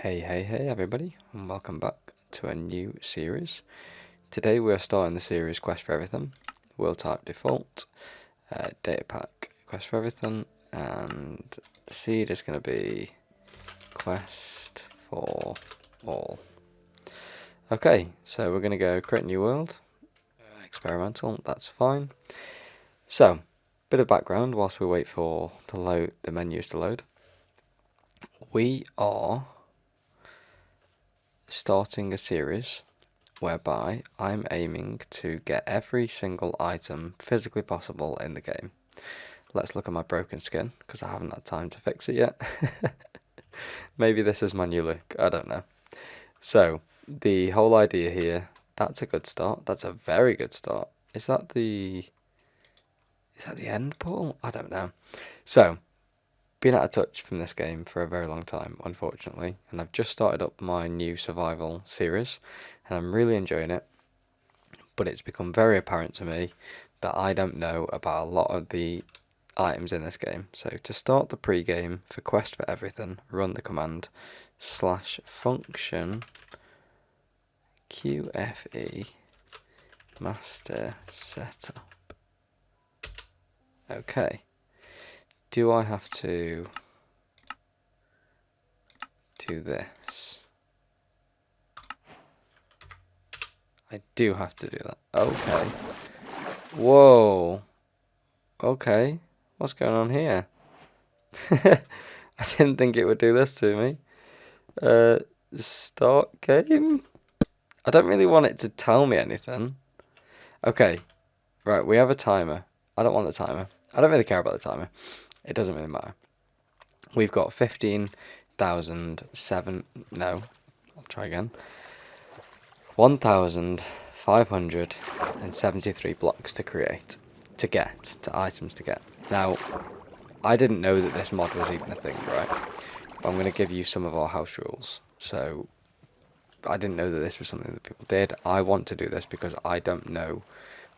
Hey everybody, and welcome back to a new series. Today we are starting the series Quest for Everything, world type default, datapack Quest for Everything, and the seed is going to be Quest for All. Okay, so we're going to go create new world, experimental, that's fine. So, bit of background whilst we wait for the menus to load. We are starting a series whereby I'm aiming to get every single item physically possible in the game. Let's look at my broken skin, because I haven't had time to fix it yet. Maybe this is my new look, I don't know. So, the whole idea here, that's a good start, that's a very good start. Is that the end portal? I don't know. So, been out of touch from this game for a very long time, unfortunately, and I've just started up my new survival series, and I'm really enjoying it, but it's become very apparent to me that I don't know about a lot of the items in this game. So to start the pre-game for Quest4Everything, run the command /function QFE master setup. Okay. Do I have to do this? I do have to do that. Okay. Whoa. Okay. What's going on here? I didn't think it would do this to me. Start game? I don't really want it to tell me anything. Okay. Right, we have a timer. I don't want the timer. I don't really care about the timer. It doesn't really matter. We've got 15,007. No. I'll try again. 1,573 blocks to create. Items to get. Now, I didn't know that this mod was even a thing, right? But I'm going to give you some of our house rules. So, I didn't know that this was something that people did. I want to do this because I don't know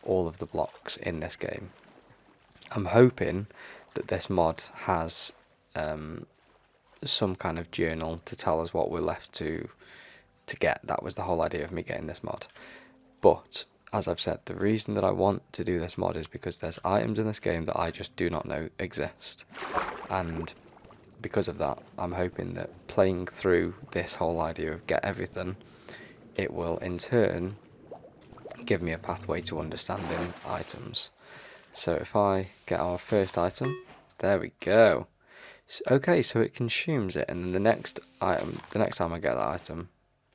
all of the blocks in this game. I'm hoping that this mod has some kind of journal to tell us what we're left to get. That was the whole idea of me getting this mod. But, as I've said, the reason that I want to do this mod is because there's items in this game that I just do not know exist. And because of that, I'm hoping that playing through this whole idea of get everything, it will in turn give me a pathway to understanding items. So if I get our first item, there we go. Okay, so it consumes it, and then the next time I get that item,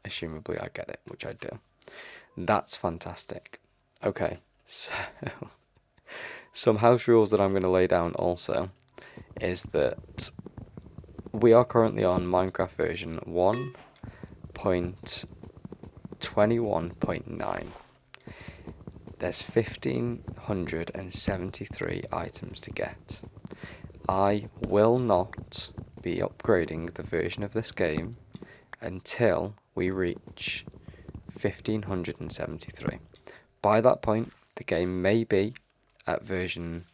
assumably I get it, which I do. That's fantastic. Okay, so some house rules that I'm going to lay down also is that we are currently on Minecraft version 1.21.9. There's 1,573 items to get. I will not be upgrading the version of this game until we reach 1,573. By that point, the game may be at version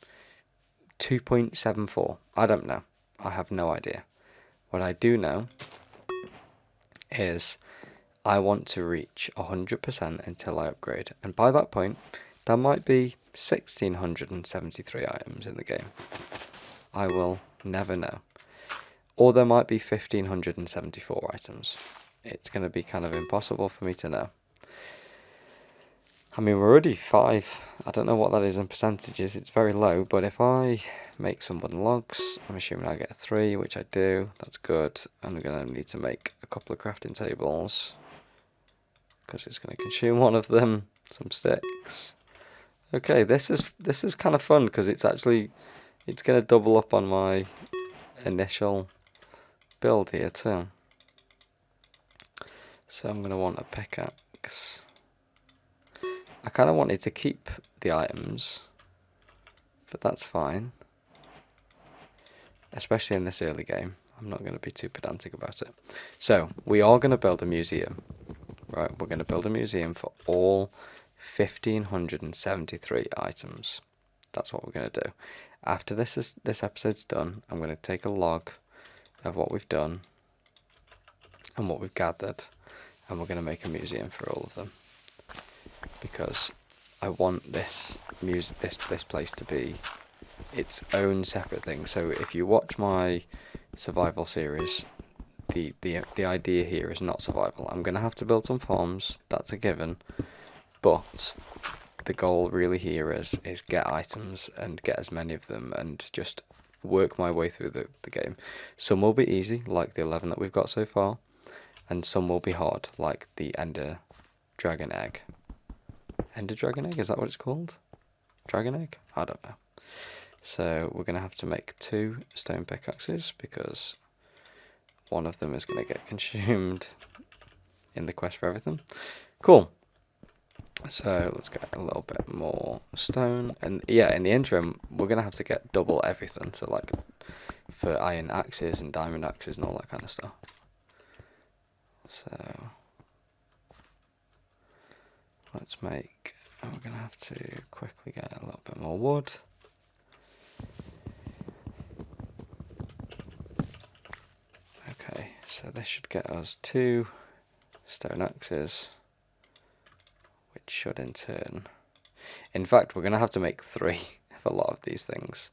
2.74. I don't know. I have no idea. What I do know is I want to reach 100% until I upgrade. And by that point, there might be 1,673 items in the game. I will never know. Or there might be 1,574 items. It's going to be kind of impossible for me to know. I mean, we're already 5. I don't know what that is in percentages. It's very low. But if I make some wooden logs, I'm assuming I get 3, which I do. That's good. And we're going to need to make a couple of crafting tables, because it's going to consume one of them. Some sticks. Okay, this is kind of fun, because it's going to double up on my initial build here too. So I'm going to want a pickaxe. I kind of wanted to keep the items, but that's fine. Especially in this early game. I'm not going to be too pedantic about it. So, we are going to build a museum. Right, we're going to build a museum for all 1,573 items. That's what we're going to do. After this episode's done, I'm going to take a log of what we've done, and what we've gathered, and we're going to make a museum for all of them, because I want this place to be its own separate thing. So if you watch my survival series, the idea here is not survival. I'm going to have to build some farms, that's a given, but the goal really here is get items and get as many of them and just work my way through the game. Some will be easy, like the 11 that we've got so far, and some will be hard, like the Ender Dragon Egg. Ender Dragon Egg, is that what it's called? Dragon Egg? I don't know. So we're going to have to make 2 stone pickaxes, because one of them is going to get consumed in the quest for everything. Cool. So let's get a little bit more stone. And yeah, in the interim, we're going to have to get double everything. So like for iron axes and diamond axes and all that kind of stuff. So let's make, we're going to have to quickly get a little bit more wood. Okay, so this should get us 2 stone axes, which should in turn, in fact, we're going to have to make 3 of a lot of these things,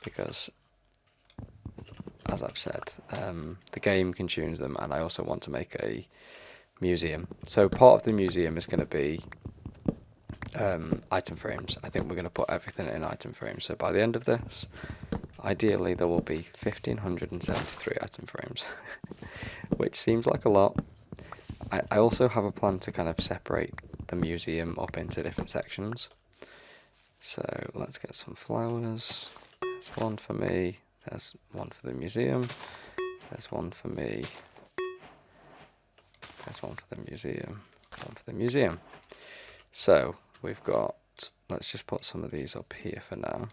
because, as I've said, the game consumes them, and I also want to make a museum. So part of the museum is going to be item frames. I think we're going to put everything in item frames. So by the end of this, ideally there will be 1,573 item frames, which seems like a lot. I also have a plan to kind of separate the museum up into different sections. So let's get some flowers. There's one for me, there's one for the museum, there's one for me, there's one for the museum, one for the museum. So we've got, let's just put some of these up here for now.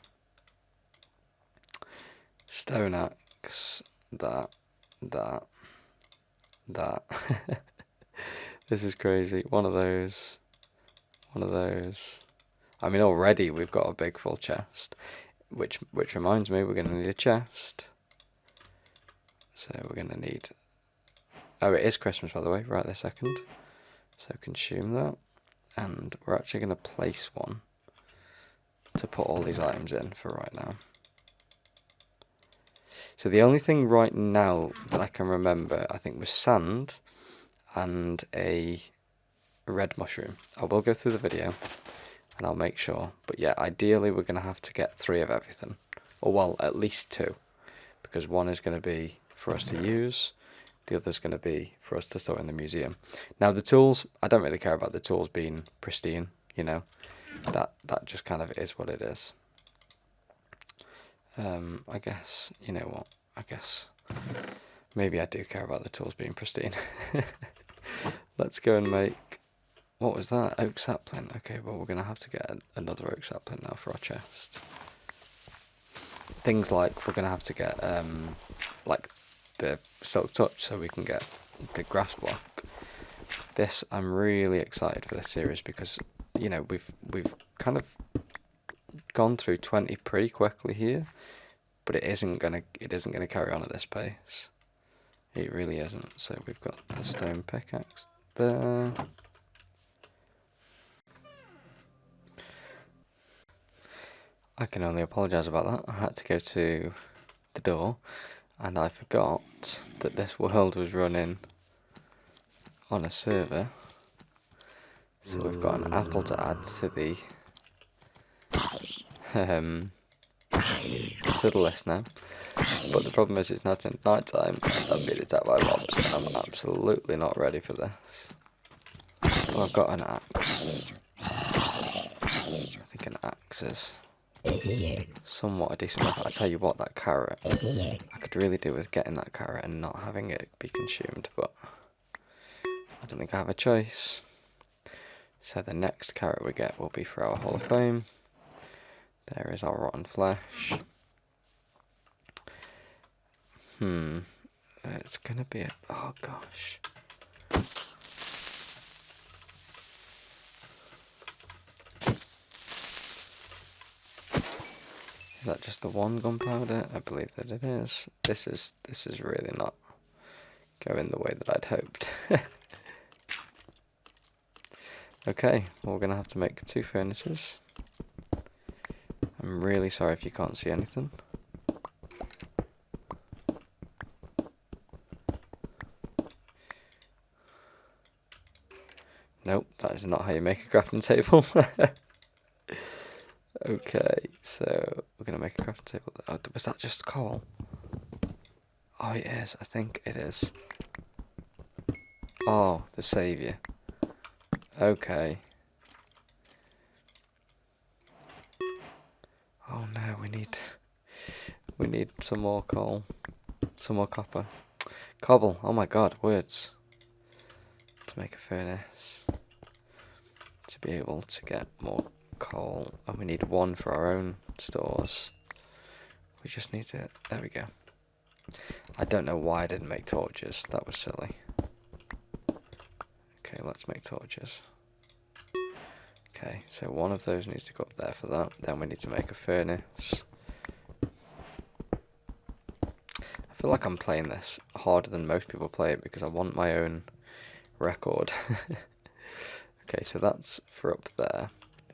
Stone axe, that. This is crazy. One of those. I mean, already we've got a big full chest, which reminds me, we're going to need a chest. So we're going to need, oh, it is Christmas, by the way, right this second. So consume that, and we're actually going to place one to put all these items in for right now. So the only thing right now that I can remember, I think, was sand and a red mushroom. I will go through the video and I'll make sure. But yeah, ideally we're going to have to get 3 of everything. Or well, at least 2. Because one is going to be for us to use. The other's going to be for us to store in the museum. Now the tools, I don't really care about the tools being pristine, you know. That just kind of is what it is. I guess, you know what, I guess maybe I do care about the tools being pristine. Let's go and make, what was that? Oak sapling. Okay, well we're going to have to get another oak sapling now for our chest. Things like, we're going to have to get like the silk touch so we can get the grass block. This, I'm really excited for this series because, you know, we've kind of gone through 20 pretty quickly here, but it isn't gonna carry on at this pace. It really isn't. So we've got the stone pickaxe there. I can only apologise about that. I had to go to the door and I forgot that this world was running on a server. So we've got an apple to add to the list now. But the problem is it's not in night time and I'm being attacked by mobs. I'm absolutely not ready for this. Oh, I've got an axe. I think an axe is somewhat a decent weapon. I tell you what, that carrot, I could really do with getting that carrot and not having it be consumed, but I don't think I have a choice. So the next carrot we get will be for our Hall of Fame. There is our rotten flesh. It's gonna be a, oh gosh. that just the one gunpowder? I believe that it is. This is really not going the way that I'd hoped. Okay, well, we're gonna have to make 2 furnaces. I'm really sorry if you can't see anything. Nope, that is not how you make a crafting table. Okay, so we're going to make a crafting table. Oh, was that just coal? Oh, it is. I think it is. Oh, the saviour. Okay. Oh no, we need some more coal. Some more copper. Cobble. Oh my god, words. To make a furnace. To be able to get more coal. And we need 1 for our own stores. We just need to... There we go. I don't know why I didn't make torches. That was silly. Okay, let's make torches. Okay, so 1 of those needs to go up there for that. Then we need to make a furnace. I feel like I'm playing this harder than most people play it because I want my own record. Okay, so that's for up there.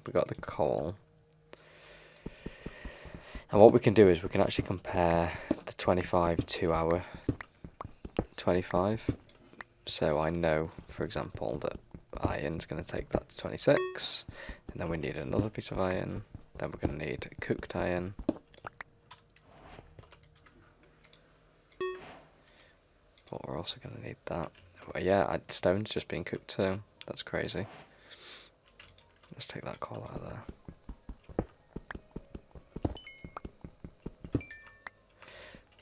We got the coal. And what we can do is we can actually compare the 25 to our 25. So I know, for example, that iron's going to take that to 26. And then we need another piece of iron. Then we're going to need cooked iron. But we're also going to need that. Oh, yeah, stone's just being cooked too. That's crazy. Let's take that coal out of there.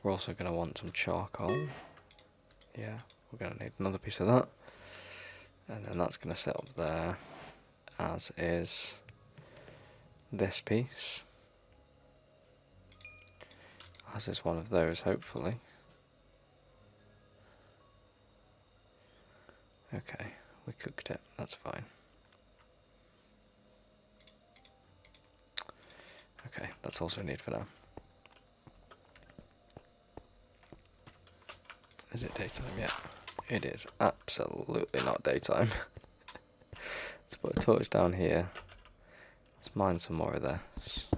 We're also going to want some charcoal. Yeah, we're going to need another piece of that. And then that's going to sit up there, as is this piece. As is one of those, hopefully. Okay, we cooked it, that's fine. Okay, that's also need for now. Is it daytime yet? It is absolutely not daytime. Let's put a torch down here. Let's mine some more of this.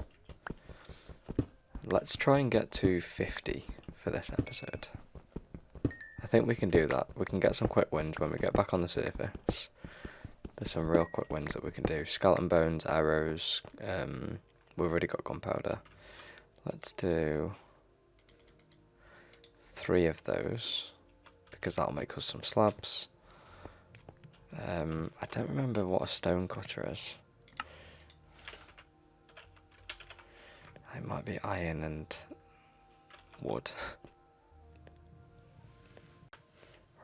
Let's try and get to 50 for this episode. I think we can do that. We can get some quick wins when we get back on the surface. There's some real quick wins that we can do. Skeleton bones, arrows. We've already got gunpowder. Let's do 3 of those, because that'll make us some slabs. I don't remember what a stone cutter is. It might be iron and wood.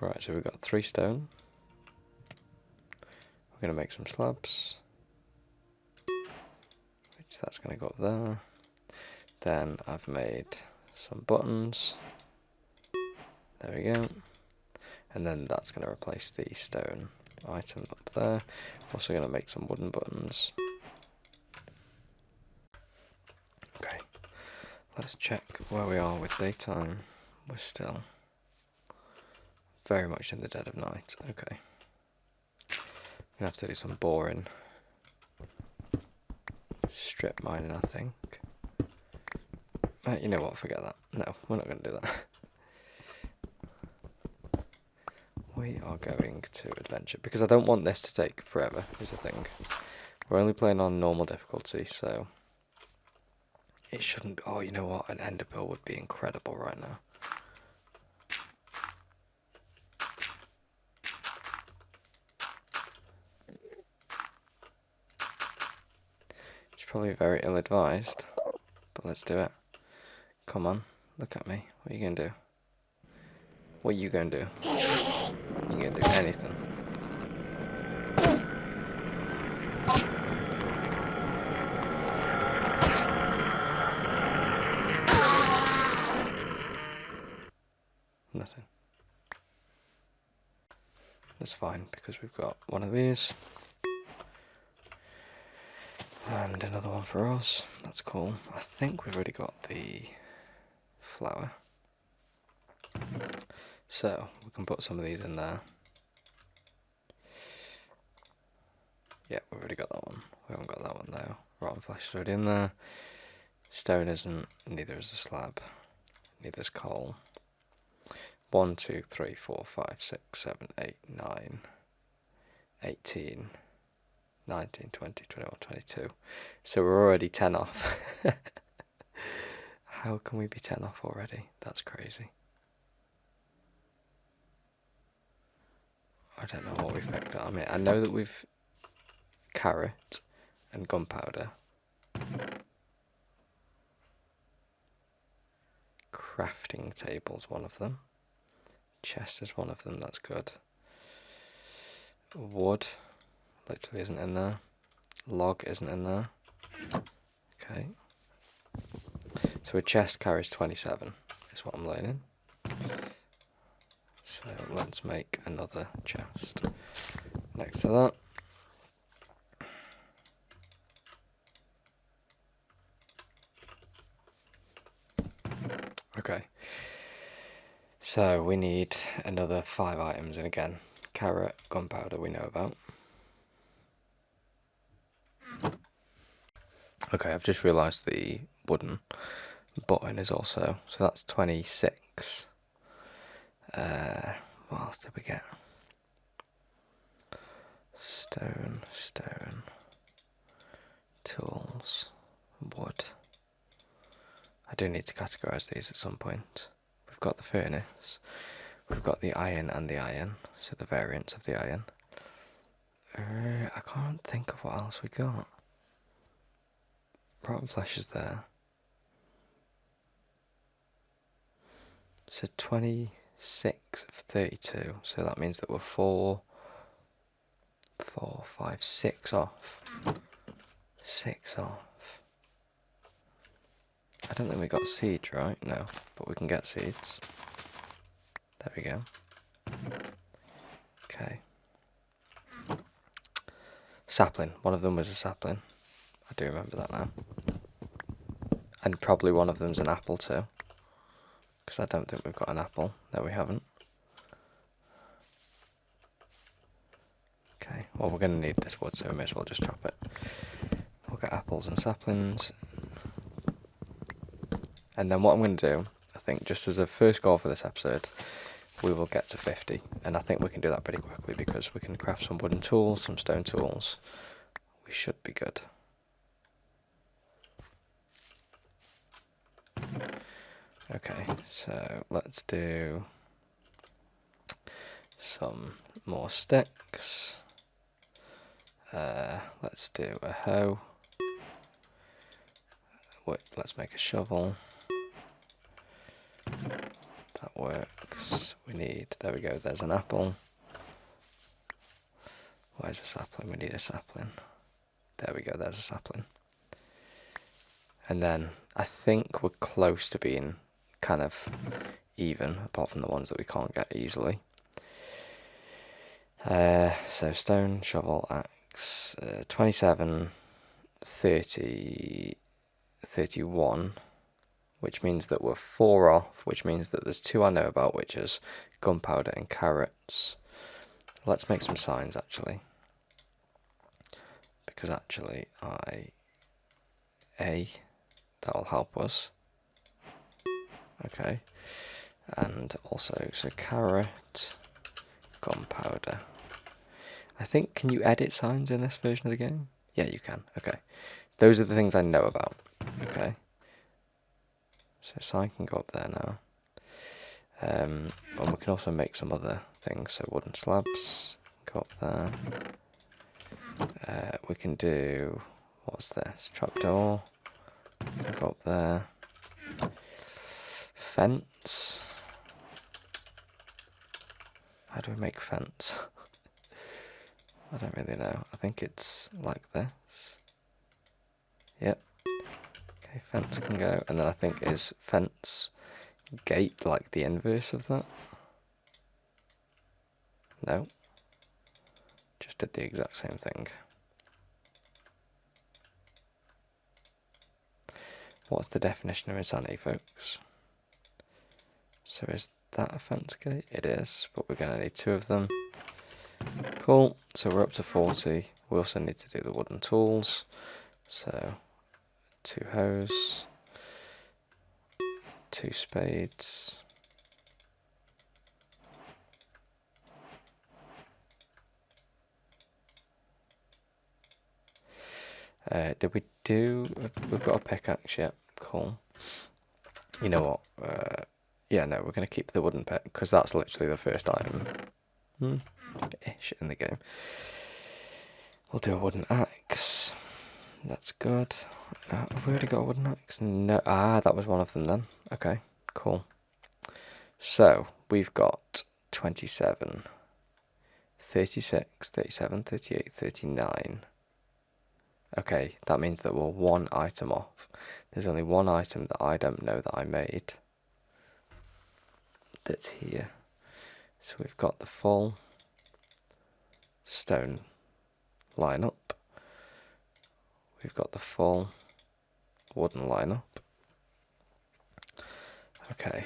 Right, so we've got 3 stone. We're going to make some slabs. Which that's going to go up there. Then I've made some buttons. There we go. And then that's going to replace the stone item up there. Also going to make some wooden buttons. Okay, let's check where we are with daytime. We're still very much in the dead of night. Okay. I'm going to have to do some boring. Strip mining, I think. You know what, forget that. No, we're not going to do that. We are going to adventure, because I don't want this to take forever, is the thing. We're only playing on normal difficulty, so it shouldn't be... Oh, you know what, an ender pearl would be incredible right now. It's probably very ill-advised, but let's do it. Come on, look at me. What are you going to do? What are you going to do? You can do anything. Nothing. That's fine, because we've got one of these. And another one for us. That's cool. I think we've already got the flour. So we can put some of these in there. Yeah, we've already got that one. We haven't got that one though. Rotten flesh is already in there. Stone isn't, neither is the slab. Neither is coal. 1, 2, 3, 4, 5, 6, 7, 8, 9, 18, 19, 20, 21, 22. So we're already 10 off. How can we be 10 off already? That's crazy. I don't know what we've picked up. I mean, I know that we've carrot and gunpowder. Crafting table's one of them. Chest is one of them, that's good. Wood literally isn't in there. Log isn't in there. Okay. So a chest carries 27, is what I'm learning. So let's make another chest next to that. Okay. So we need another 5 items, and again, carrot, gunpowder we know about. Okay, I've just realised the wooden button is also, so that's 26. What else did we get? Stone, tools, wood. I do need to categorise these at some point. We've got the furnace, we've got the iron and the iron, so the variants of the iron. I can't think of what else we got. Rotten flesh is there. So 26 of 32, so that means that we're 4, 5, 6 off. 6 off. I don't think we got seeds, right? No, but we can get seeds. There we go. Okay. Sapling. One of them was a sapling. I do remember that now. And probably one of them's an apple too. Because I don't think we've got an apple. No, we haven't. Okay, well we're going to need this wood, so we may as well just chop it. We'll get apples and saplings. And then what I'm going to do, I think just as a first goal for this episode, we will get to 50. And I think we can do that pretty quickly because we can craft some wooden tools, some stone tools. We should be good. Okay, so let's do some more sticks. Let's do a hoe. Wait, let's make a shovel. That works. We need, there we go, there's an apple. Where's a sapling? We need a sapling. There we go, there's a sapling. And then I think we're close to being kind of even, apart from the ones that we can't get easily. So stone, shovel, axe, 27, 30, 31, which means that we're 4 off, which means that there's 2 I know about, which is gunpowder and carrots. Let's make some signs actually, because actually that'll help us. Okay, and also, so carrot, gunpowder. I think, can you edit signs in this version of the game? Yeah, you can. Okay, those are the things I know about. Okay, so sign can go up there now. And we can also make some other things. So wooden slabs go up there. We can do, what's this? Trapdoor. Can go up there. Fence. How do we make fence? I don't really know. I think it's like this. Yep. Okay, fence can go. And then I think is fence gate like the inverse of that? No. Just did the exact same thing. What's the definition of insanity, folks? So is that a fence gate? It is, but we're going to need 2 of them. Cool, so we're up to 40. We also need to do the wooden tools. So 2 hoes, 2 spades. Did we do... We've got a pickaxe yet. Cool. You know what? Yeah, no, we're going to keep the wooden pick, because that's literally the first item ish in the game. We'll do a wooden axe. That's good. Have we already got a wooden axe? No. Ah, that was one of them then. Okay, cool. So, we've got 27, 36, 37, 38, 39. Okay, that means that we're 1 item off. There's only 1 item that I don't know that I made that's here. So we've got the full stone lineup. We've got the full wooden lineup. Okay.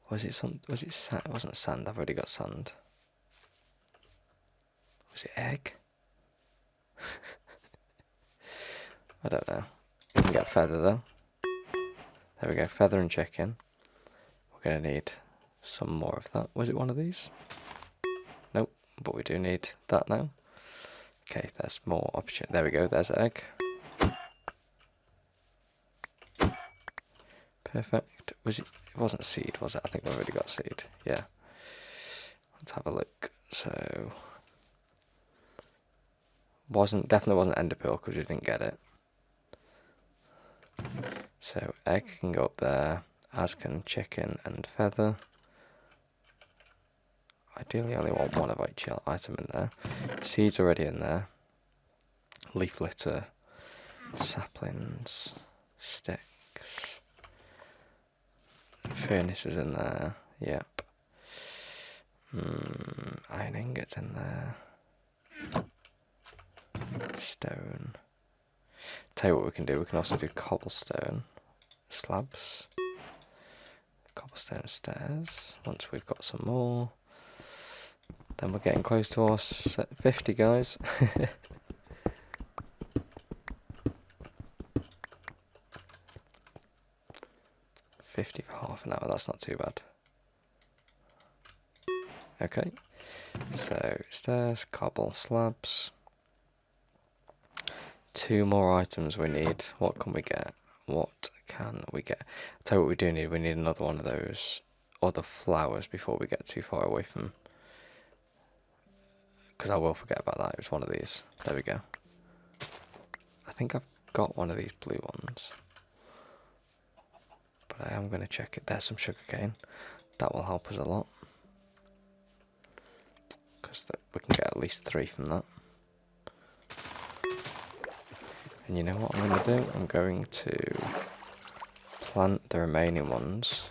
Was it sand? It wasn't sand. I've already got sand. Was it egg? I don't know. We can get feather though. There we go, feather and chicken. We're going to need some more of that. Was it one of these? Nope, but we do need that now. Okay, there's more option. There we go, there's egg. Perfect. Was it? It wasn't seed, was it? I think we've already got seed. Yeah. Let's have a look. So, definitely wasn't ender pearl because we didn't get it. So egg can go up there, as can chicken and feather. Ideally only want 1 of each item in there. Seeds already in there. Leaf litter, saplings, sticks. Furnace is in there, yep. Iron ingots in there. Stone. Tell you what we can do, we can also do cobblestone slabs. Cobblestone stairs, once we've got some more. Then we're getting close to our 50, guys. 50 for half an hour, that's not too bad. Okay, so stairs, cobble, slabs. 2 more items we need. What can we get? What can we get? I'll tell you what we do need. We need another one of those other flowers before we get too far away from... Because I will forget about that. It was one of these. There we go. I think I've got one of these blue ones. But I am going to check it. There's some sugarcane. That will help us a lot. Because we can get at least 3 from that. And you know what I'm going to do? I'm going to plant the remaining ones.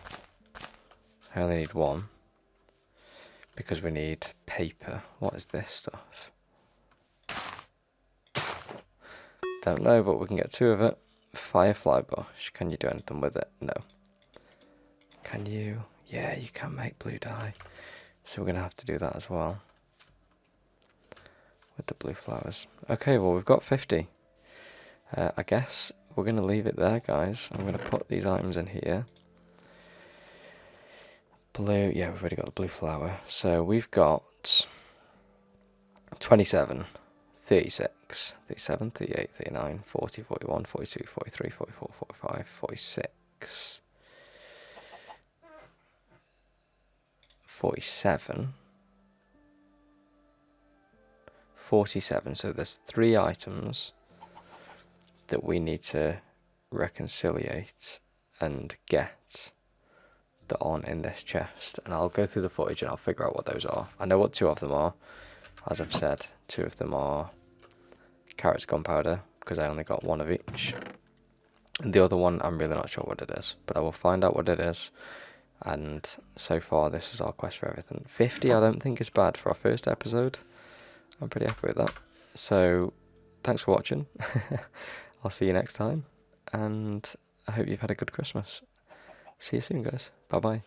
I only need 1. Because we need paper. What is this stuff? Don't know, but we can get 2 of it. Firefly bush. Can you do anything with it? No. Can you? Yeah, you can make blue dye. So we're going to have to do that as well. With the blue flowers. Okay, well we've got 50. I guess we're going to leave it there, guys. I'm going to put these items in here. Blue, yeah, we've already got the blue flower. So we've got 27, 36, 37, 38, 39, 40, 41, 42, 43, 44, 45, 46, 47, 47. So there's 3 items that we need to reconciliate and get that aren't in this chest, and I'll go through the footage and I'll figure out what those are. I know what 2 of them are. As I've said, 2 of them are carrots, gunpowder, because I only got 1 of each. And the other one, I'm really not sure what it is, but I will find out what it is. And so far, this is our quest for everything. 50, I don't think is bad for our first episode. I'm pretty happy with that. So, thanks for watching. I'll see you next time, and I hope you've had a good Christmas. See you soon, guys. Bye bye.